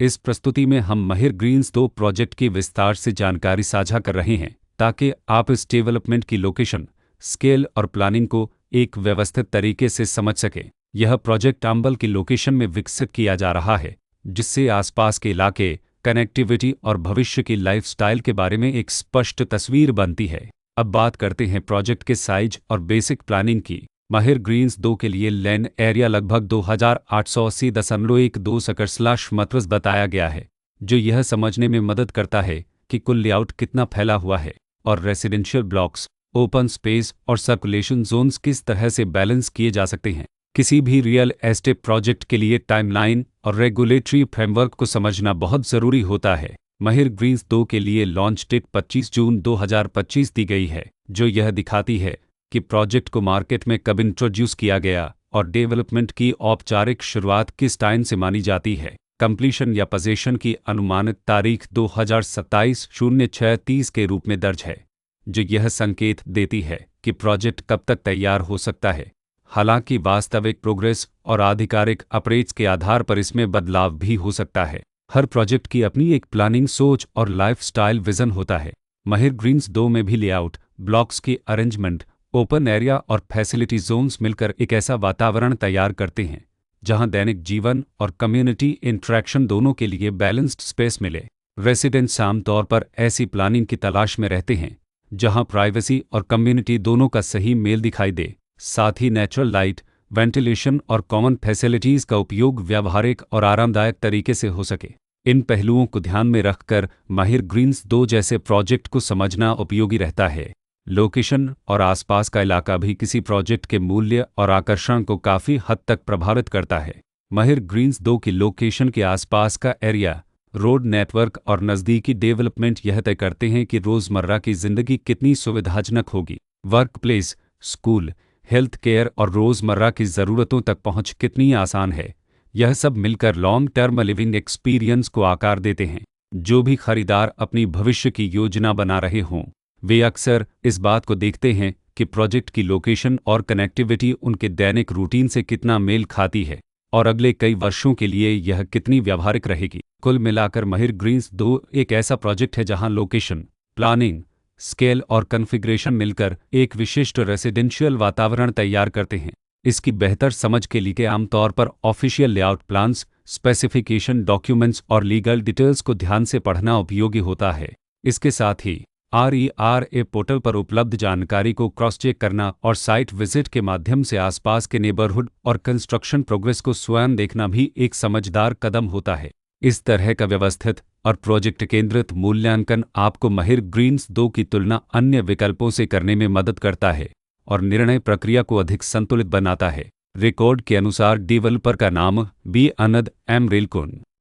इस प्रस्तुति में हम महिर ग्रीन्स 2 प्रोजेक्ट की विस्तार से जानकारी साझा कर रहे हैं ताकि आप इस डेवलपमेंट की लोकेशन, स्केल और प्लानिंग को एक व्यवस्थित तरीके से समझ सकें। यह प्रोजेक्ट अंबल की लोकेशन में विकसित किया जा रहा है, जिससे आसपास के इलाके, कनेक्टिविटी और भविष्य की लाइफस्टाइल के बारे में एक स्पष्ट तस्वीर बनती है। अब बात करते हैं प्रोजेक्ट के साइज और बेसिक प्लानिंग की। महिर ग्रीन्स 2 के लिए लैंड एरिया लगभग 2880.12 एकड़/मीटर्स बताया गया है, जो यह समझने में मदद करता है कि कुल लेआउट कितना फैला हुआ है और रेसिडेंशियल ब्लॉक्स, ओपन स्पेस और सर्कुलेशन जोन्स किस तरह से बैलेंस किए जा सकते हैं। किसी भी रियल एस्टेट प्रोजेक्ट के लिए टाइमलाइन और रेगुलेटरी फ्रेमवर्क को समझना बहुत ज़रूरी होता है। महिर ग्रीन्स 2 के लिए लॉन्च डेट 25 जून 2025 दी गई है, जो यह दिखाती है कि प्रोजेक्ट को मार्केट में कब इंट्रोड्यूस किया गया और डेवलपमेंट की औपचारिक शुरुआत किस टाइम से मानी जाती है। कंप्लीशन या पोजीशन की अनुमानित तारीख 2027/06/30 के रूप में दर्ज है, जो यह संकेत देती है कि प्रोजेक्ट कब तक तैयार हो सकता है। हालांकि वास्तविक प्रोग्रेस और आधिकारिक अपडेट्स के आधार पर इसमें बदलाव भी हो सकता है। हर प्रोजेक्ट की अपनी एक प्लानिंग सोच और लाइफस्टाइल विजन होता है। महिर ग्रीन्स 2 में भी लेआउट, ब्लॉक्स की अरेंजमेंट, ओपन एरिया और फैसिलिटी जोन्स मिलकर एक ऐसा वातावरण तैयार करते हैं जहां दैनिक जीवन और कम्युनिटी इंटरेक्शन दोनों के लिए बैलेंस्ड स्पेस मिले। रेसिडेंट्स आमतौर पर ऐसी प्लानिंग की तलाश में रहते हैं जहां प्राइवेसी और कम्युनिटी दोनों का सही मेल दिखाई दे। साथ ही नेचुरल लाइट, वेंटिलेशन और कॉमन फैसिलिटीज़ का उपयोग व्यावहारिक और आरामदायक तरीके से हो सके। इन पहलुओं को ध्यान में रखकर महिर ग्रीन्स 2 जैसे प्रोजेक्ट को समझना उपयोगी रहता है। लोकेशन और आसपास का इलाका भी किसी प्रोजेक्ट के मूल्य और आकर्षण को काफ़ी हद तक प्रभावित करता है। महिर ग्रीन्स 2 की लोकेशन के आसपास का एरिया, रोड नेटवर्क और नज़दीकी डेवलपमेंट यह तय करते हैं कि रोज़मर्रा की ज़िंदगी कितनी सुविधाजनक होगी। Work place, school, health care और रोज़मर्रा की ज़रूरतों तक पहुंच कितनी आसान है। यह सब मिलकर लॉन्ग टर्म लिविंग एक्सपीरियंस को आकार देते हैं। जो भी खरीदार अपनी भविष्य की योजना बना रहे हों, वे अक्सर इस बात को देखते हैं कि प्रोजेक्ट की लोकेशन और कनेक्टिविटी उनके दैनिक रूटीन से कितना मेल खाती है और अगले कई वर्षों के लिए यह कितनी व्यावहारिक रहेगी। कुल मिलाकर महिर ग्रीन्स 2 एक ऐसा प्रोजेक्ट है जहां लोकेशन, प्लानिंग, स्केल और कॉन्फ़िगरेशन मिलकर एक विशिष्ट रेसिडेंशियल वातावरण तैयार करते हैं। इसकी बेहतर समझ के लिए आमतौर पर official layout plans, specification documents और लीगल डिटेल्स को ध्यान से पढ़ना उपयोगी होता है। इसके साथ ही RERA पोर्टल पर उपलब्ध जानकारी को क्रॉस चेक करना और साइट विजिट के माध्यम से आसपास के नेबरहुड और कंस्ट्रक्शन प्रोग्रेस को स्वयं देखना भी एक समझदार कदम होता है। इस तरह का व्यवस्थित और प्रोजेक्ट केंद्रित मूल्यांकन आपको महिर ग्रीन्स 2 की तुलना अन्य विकल्पों से करने में मदद करता है और निर्णय प्रक्रिया को अधिक संतुलित बनाता है। रिकॉर्ड के अनुसार डेवलपर का नाम B. अनद M. रेलकुन।